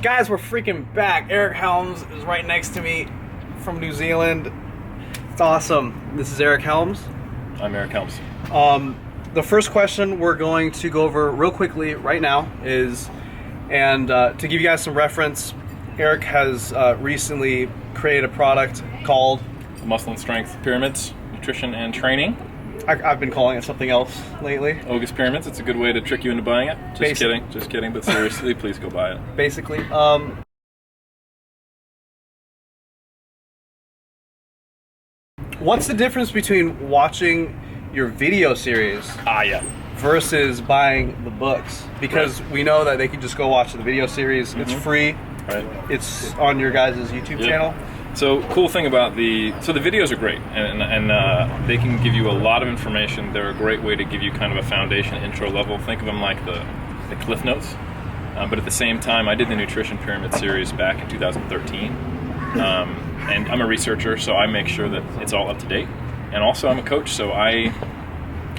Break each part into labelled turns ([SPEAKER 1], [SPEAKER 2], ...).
[SPEAKER 1] Guys, we're freaking back. Eric Helms is right next to me from New Zealand. It's awesome. This is Eric Helms.
[SPEAKER 2] I'm Eric Helms.
[SPEAKER 1] The first question we're going to go over real quickly right now is, to give you guys some reference, Eric has recently created a product called
[SPEAKER 2] Muscle and Strength Pyramids, Nutrition and Training.
[SPEAKER 1] I've been calling it something else lately.
[SPEAKER 2] Ogus Pyramids. It's a good way to trick you into buying it. Just kidding, but seriously, please go buy it.
[SPEAKER 1] Basically. What's the difference between watching your video series versus buying the books? Because we know that they can just go watch the video series. It's free.
[SPEAKER 2] Right.
[SPEAKER 1] It's on your guys' YouTube channel.
[SPEAKER 2] So cool thing about the videos are great, and they can give you a lot of information. They're a great way to give you kind of a foundation intro level. Think of them like the Cliff Notes. But at the same time, I did the Nutrition Pyramid series back in 2013. And I'm a researcher, so I make sure that it's all up to date. And also I'm a coach, so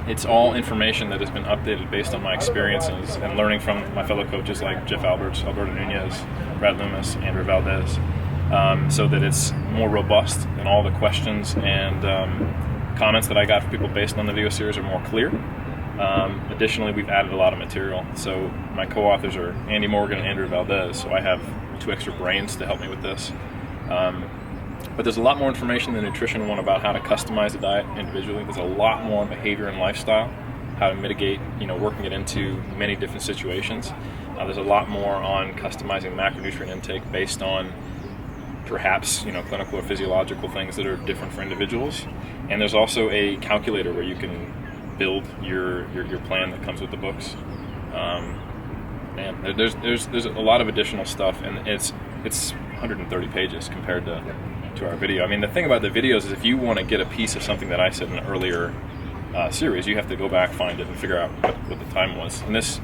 [SPEAKER 2] it's all information that has been updated based on my experiences and learning from my fellow coaches like Jeff Alberts, Alberto Nunez, Brad Loomis, Andrew Valdez. So that it's more robust and all the questions and comments that I got from people based on the video series are more clear. Additionally, we've added a lot of material. So my co-authors are Andy Morgan and Andrew Valdez, so I have 2 extra brains to help me with this. But there's a lot more information in the nutrition one about how to customize the diet individually. There's a lot more on behavior and lifestyle, how to mitigate, working it into many different situations. There's a lot more on customizing macronutrient intake based on perhaps clinical or physiological things that are different for individuals. And there's also a calculator where you can build your plan that comes with the books. There's a lot of additional stuff, and it's 130 pages compared to our video. I mean, the thing about the videos is if you want to get a piece of something that I said in an earlier series, you have to go back, find it, and figure out what the time was. And this,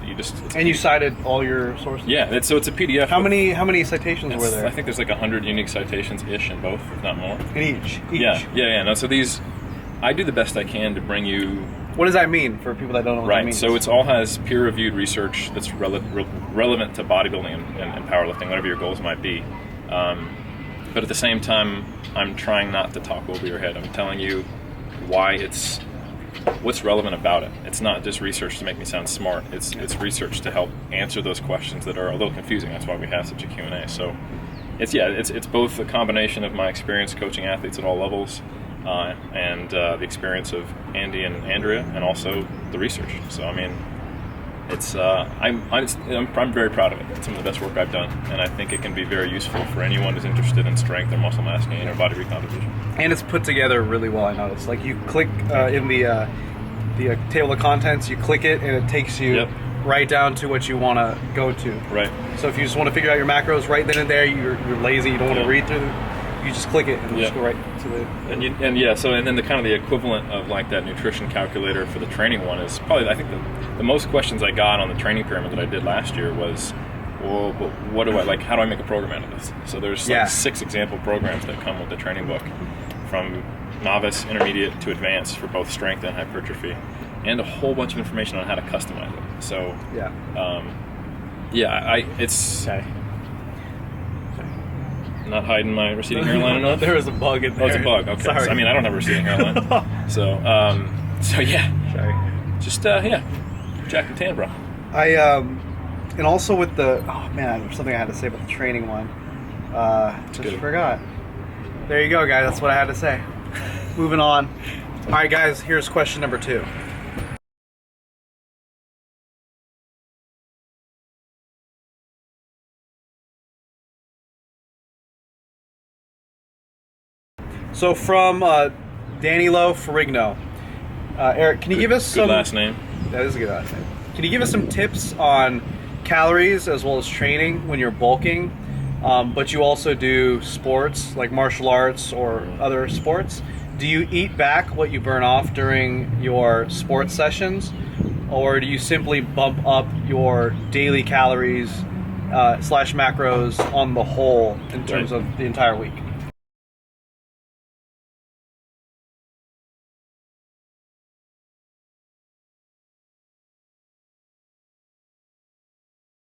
[SPEAKER 2] you cited all your sources. Yeah, so it's a PDF. How many citations were there? I think there's like 100 unique citations ish in both, if not more.
[SPEAKER 1] In each.
[SPEAKER 2] Yeah. No, so these, I do the best I can to bring you.
[SPEAKER 1] What does that mean for people that don't know what that means?
[SPEAKER 2] So it all has peer-reviewed research that's relevant to bodybuilding and powerlifting, whatever your goals might be. But at the same time, I'm trying not to talk over your head. I'm telling you what's relevant about it. It's not just research to make me sound smart. It's research to help answer those questions that are a little confusing. That's why we have such a Q&A. So it's both a combination of my experience coaching athletes at all levels and the experience of Andy and Andrea, and also the research. So I mean, I'm very proud of it. It's some of the best work I've done, and I think it can be very useful for anyone who's interested in strength or muscle mass gain or body recomposition. And
[SPEAKER 1] it's put together really well, I noticed. Like you click in the table of contents, you click it, and it takes you right down to what you want to go to.
[SPEAKER 2] Right.
[SPEAKER 1] So if you just want to figure out your macros right then and there, you're lazy, you don't want to read through them, you just click it and just go right to the.
[SPEAKER 2] And then the kind of the equivalent of like that nutrition calculator for the training one is probably, I think the most questions I got on the training pyramid that I did last year was, well, what do I like? How do I make a program out of this? So there's like 6 example programs that come with the training book, from novice, intermediate to advanced for both strength and hypertrophy, and a whole bunch of information on how to customize it. So it's.
[SPEAKER 1] Okay.
[SPEAKER 2] Not hiding my receding hairline enough?
[SPEAKER 1] There was a bug in there.
[SPEAKER 2] Oh, it's a bug. Okay.
[SPEAKER 1] Sorry.
[SPEAKER 2] So, I mean, I don't have a receding hairline. So yeah.
[SPEAKER 1] Sorry.
[SPEAKER 2] Just Jack and Tan, bro.
[SPEAKER 1] And also with the there's something I had to say about the training one. Just forgot. There you go, guys. That's what I had to say. Moving on. All right, guys. Here's question number 2. So from Danny Lowe Ferrigno. Eric, can you give us some...
[SPEAKER 2] Good last name.
[SPEAKER 1] That is a good last name. Can you give us some tips on calories as well as training when you're bulking, but you also do sports like martial arts or other sports? Do you eat back what you burn off during your sports sessions, or do you simply bump up your daily calories / macros on the whole in terms of the entire week?